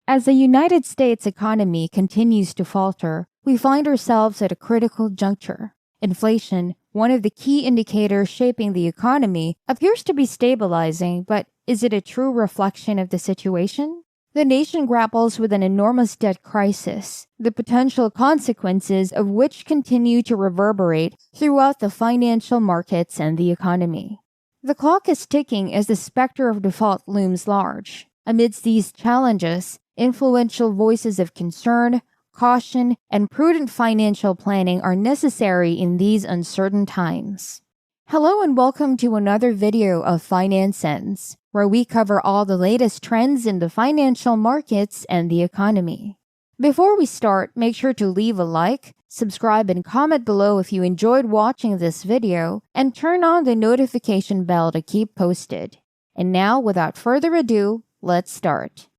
As the United States economy continues to falter, we find ourselves at a critical juncture. Inflation, one of the key indicators shaping the economy, appears to be stabilizing, but is it a true reflection of the situation? The nation grapples with an enormous debt crisis, the potential consequences of which continue to reverberate throughout the financial markets and the economy. The clock is ticking as the specter of default looms large. Amidst these challenges, influential voices of concern, caution, and prudent financial planning are necessary in these uncertain times. Hello and welcome to another video of Finance Sense, where we cover all the latest trends in the financial markets and the economy. Before we start, make sure to leave a like, subscribe, and comment below if you enjoyed watching this video, and turn on the notification bell to keep posted. And now, without further ado, let's start.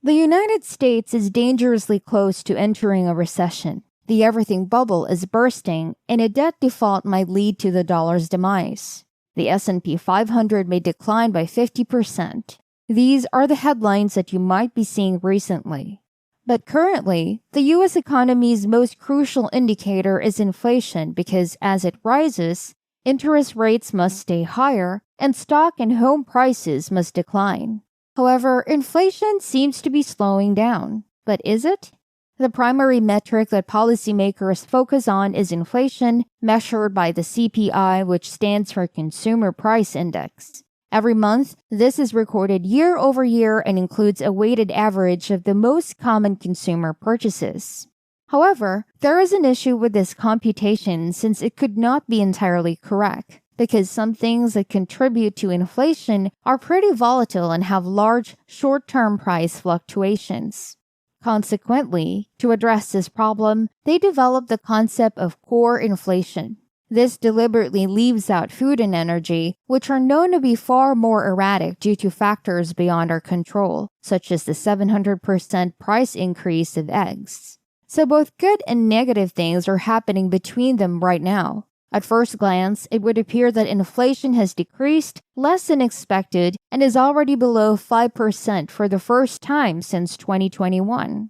The United States is dangerously close to entering a recession. The everything bubble is bursting, and a debt default might lead to the dollar's demise. The S&P 500 may decline by 50%. These are the headlines that you might be seeing recently. But currently, the U.S. economy's most crucial indicator is inflation because as it rises, interest rates must stay higher, and stock and home prices must decline. However, inflation seems to be slowing down. But is it? The primary metric that policymakers focus on is inflation, measured by the CPI, which stands for Consumer Price Index. Every month, this is recorded year over year and includes a weighted average of the most common consumer purchases. However, there is an issue with this computation since it could not be entirely correct, because some things that contribute to inflation are pretty volatile and have large short-term price fluctuations. Consequently, to address this problem, they developed the concept of core inflation. This deliberately leaves out food and energy, which are known to be far more erratic due to factors beyond our control, such as the 700% price increase of eggs. So both good and negative things are happening between them right now. At first glance, it would appear that inflation has decreased less than expected and is already below 5% for the first time since 2021.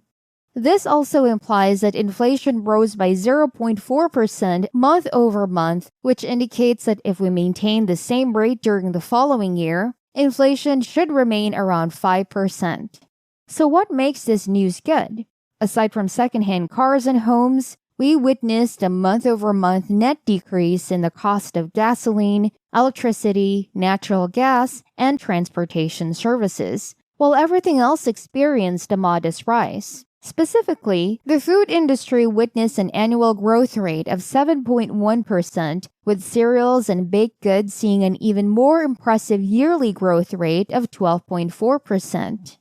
This also implies that inflation rose by 0.4% month over month, which indicates that if we maintain the same rate during the following year, inflation should remain around 5%. So what makes this news good? Aside from secondhand cars and homes, we witnessed a month-over-month net decrease in the cost of gasoline, electricity, natural gas, and transportation services, while everything else experienced a modest rise. Specifically, the food industry witnessed an annual growth rate of 7.1%, with cereals and baked goods seeing an even more impressive yearly growth rate of 12.4%.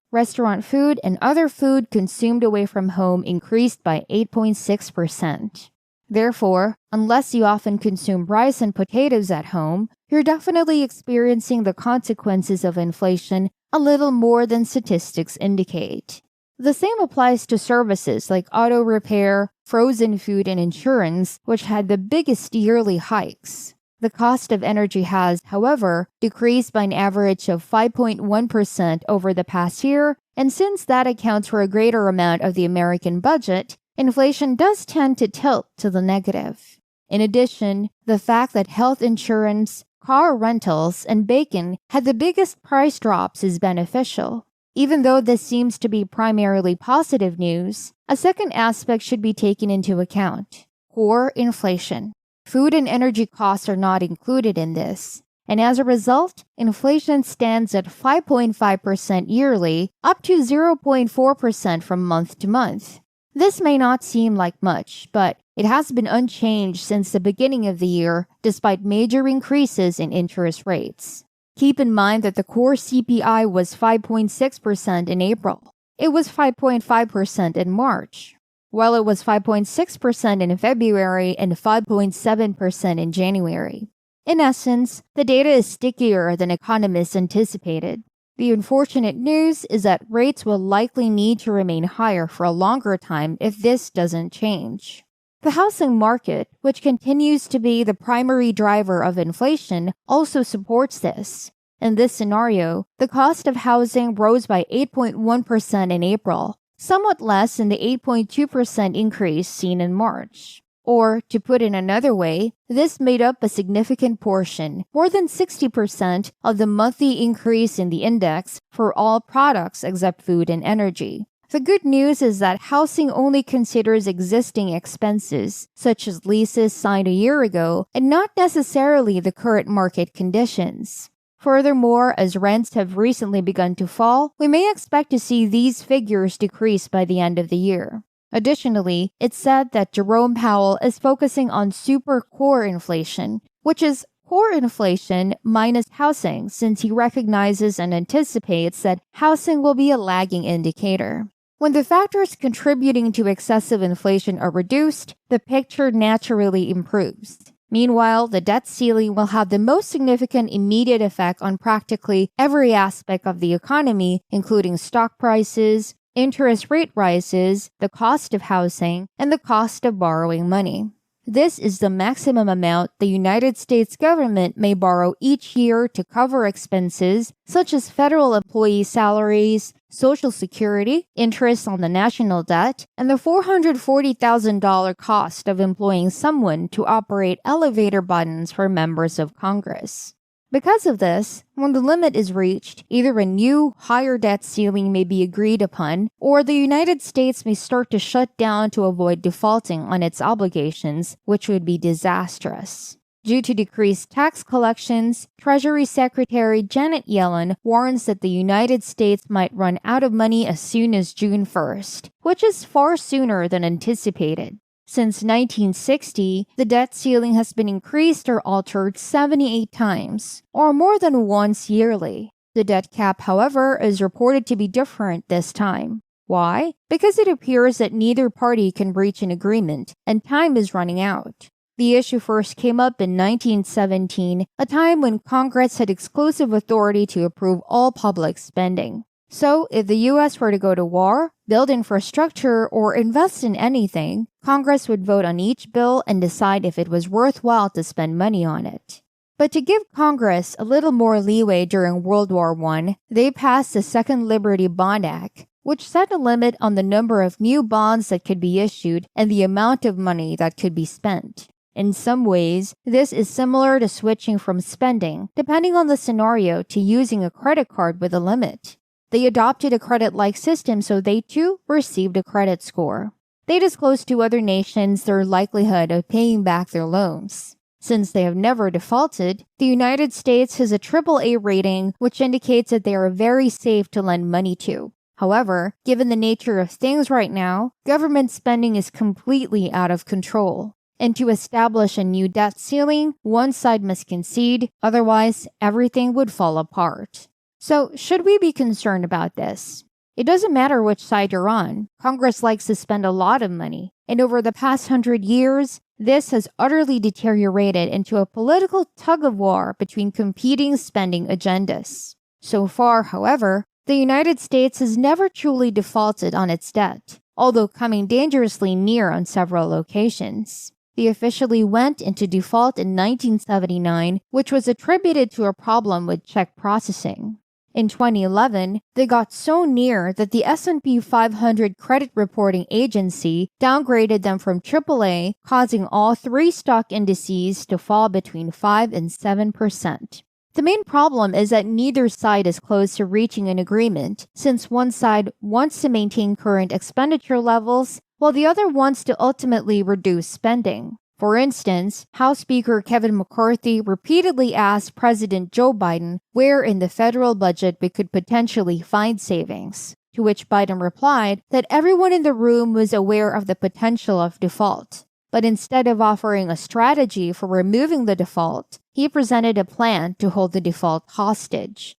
Restaurant food and other food consumed away from home increased by 8.6%. Therefore, unless you often consume rice and potatoes at home, you're definitely experiencing the consequences of inflation a little more than statistics indicate. The same applies to services like auto repair, frozen food, and insurance, which had the biggest yearly hikes. The cost of energy has, however, decreased by an average of 5.1% over the past year, and since that accounts for a greater amount of the American budget, inflation does tend to tilt to the negative. In addition, the fact that health insurance, car rentals, and bacon had the biggest price drops is beneficial. Even though this seems to be primarily positive news, a second aspect should be taken into account: core inflation. Food and energy costs are not included in this, and as a result, inflation stands at 5.5% yearly, up to 0.4% from month to month. This may not seem like much, but it has been unchanged since the beginning of the year, despite major increases in interest rates. Keep in mind that the core CPI was 5.6% in April. It was 5.5% in March, while it was 5.6% in February and 5.7% in January. In essence, the data is stickier than economists anticipated. The unfortunate news is that rates will likely need to remain higher for a longer time if this doesn't change. The housing market, which continues to be the primary driver of inflation, also supports this. In this scenario, the cost of housing rose by 8.1% in April, somewhat less than the 8.2% increase seen in March. Or, to put it another way, this made up a significant portion, more than 60%, of the monthly increase in the index for all products except food and energy. The good news is that housing only considers existing expenses, such as leases signed a year ago, and not necessarily the current market conditions. Furthermore, as rents have recently begun to fall, we may expect to see these figures decrease by the end of the year. Additionally, it's said that Jerome Powell is focusing on super core inflation, which is core inflation minus housing, since he recognizes and anticipates that housing will be a lagging indicator. When the factors contributing to excessive inflation are reduced, the picture naturally improves. Meanwhile, the debt ceiling will have the most significant immediate effect on practically every aspect of the economy, including stock prices, interest rate rises, the cost of housing, and the cost of borrowing money. This is the maximum amount the United States government may borrow each year to cover expenses such as federal employee salaries, Social Security, interest on the national debt, and the $440,000 cost of employing someone to operate elevator buttons for members of Congress. Because of this, when the limit is reached, either a new, higher debt ceiling may be agreed upon, or the United States may start to shut down to avoid defaulting on its obligations, which would be disastrous. Due to decreased tax collections, Treasury Secretary Janet Yellen warns that the United States might run out of money as soon as June 1st, which is far sooner than anticipated. Since 1960, the debt ceiling has been increased or altered 78 times, or more than once yearly. The debt cap, however, is reported to be different this time. Why? Because it appears that neither party can reach an agreement, and time is running out. The issue first came up in 1917, a time when Congress had exclusive authority to approve all public spending. So, if the U.S. were to go to war, build infrastructure, or invest in anything, Congress would vote on each bill and decide if it was worthwhile to spend money on it. But to give Congress a little more leeway during World War I, they passed the Second Liberty Bond Act, which set a limit on the number of new bonds that could be issued and the amount of money that could be spent. In some ways, this is similar to switching from spending, depending on the scenario, to using a credit card with a limit. They adopted a credit-like system so they too received a credit score. They disclosed to other nations their likelihood of paying back their loans. Since they have never defaulted, the United States has a AAA rating, which indicates that they are very safe to lend money to. However, given the nature of things right now, government spending is completely out of control. And to establish a new debt ceiling, one side must concede, otherwise everything would fall apart. So, should we be concerned about this? It doesn't matter which side you're on. Congress likes to spend a lot of money, and over the past 100 years, this has utterly deteriorated into a political tug-of-war between competing spending agendas. So far, however, the United States has never truly defaulted on its debt, although coming dangerously near on several occasions. They officially went into default in 1979, which was attributed to a problem with check processing. In 2011, they got so near that the S&P 500 credit reporting agency downgraded them from AAA, causing all three stock indices to fall between 5 and 7%. The main problem is that neither side is close to reaching an agreement, since one side wants to maintain current expenditure levels, while the other wants to ultimately reduce spending. For instance, House Speaker Kevin McCarthy repeatedly asked President Joe Biden where in the federal budget we could potentially find savings, to which Biden replied that everyone in the room was aware of the potential of default. But instead of offering a strategy for removing the default, he presented a plan to hold the default hostage.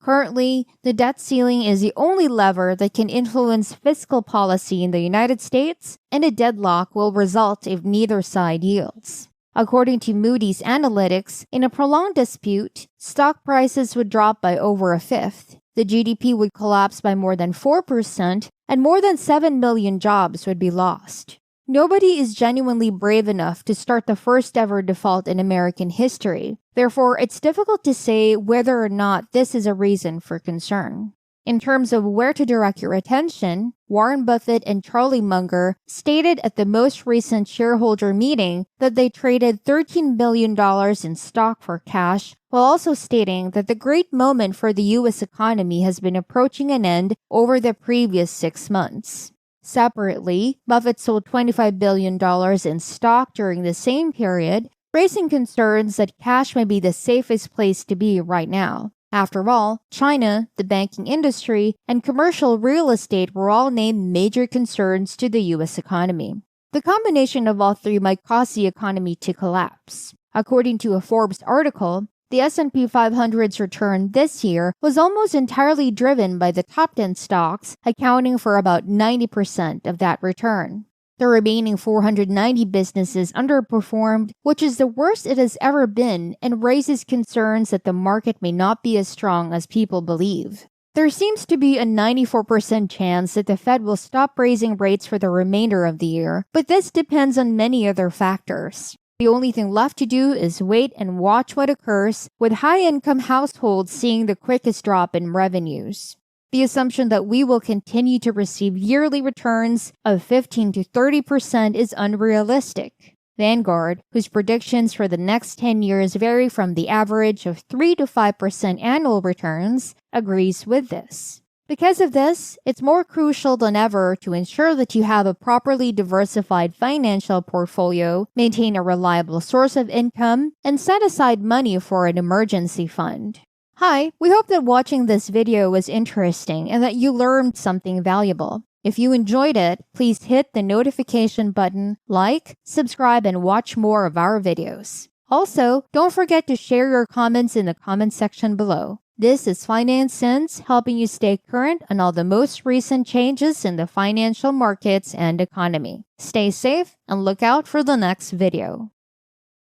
Currently, the debt ceiling is the only lever that can influence fiscal policy in the United States, and a deadlock will result if neither side yields. According to Moody's Analytics, in a prolonged dispute, stock prices would drop by over a fifth, the GDP would collapse by more than 4%, and more than 7 million jobs would be lost. Nobody is genuinely brave enough to start the first ever default in American history, Therefore, it's difficult to say whether or not this is a reason for concern. In terms of where to direct your attention, Warren Buffett and Charlie Munger stated at the most recent shareholder meeting that they traded $13 billion in stock for cash, while also stating that the great moment for the U.S. economy has been approaching an end over the previous 6 months. Separately, Buffett sold $25 billion in stock during the same period, raising concerns that cash may be the safest place to be right now. After all, China, the banking industry, and commercial real estate were all named major concerns to the U.S. economy. The combination of all three might cause the economy to collapse. According to a Forbes article, the S&P 500's return this year was almost entirely driven by the top 10 stocks, accounting for about 90% of that return. The remaining 490 businesses underperformed, which is the worst it has ever been, and raises concerns that the market may not be as strong as people believe. There seems to be a 94% chance that the Fed will stop raising rates for the remainder of the year, but this depends on many other factors. The only thing left to do is wait and watch what occurs, with high-income households seeing the quickest drop in revenues. The assumption that we will continue to receive yearly returns of 15 to 30% is unrealistic. Vanguard, whose predictions for the next 10 years vary from the average of 3 to 5% annual returns, agrees with this. Because of this, it's more crucial than ever to ensure that you have a properly diversified financial portfolio, maintain a reliable source of income, and set aside money for an emergency fund. Hi, we hope that watching this video was interesting and that you learned something valuable. If you enjoyed it, please hit the notification button, like, subscribe, and watch more of our videos. Also, don't forget to share your comments in the comment section below. This is Finance Sense, helping you stay current on all the most recent changes in the financial markets and economy. Stay safe and look out for the next video.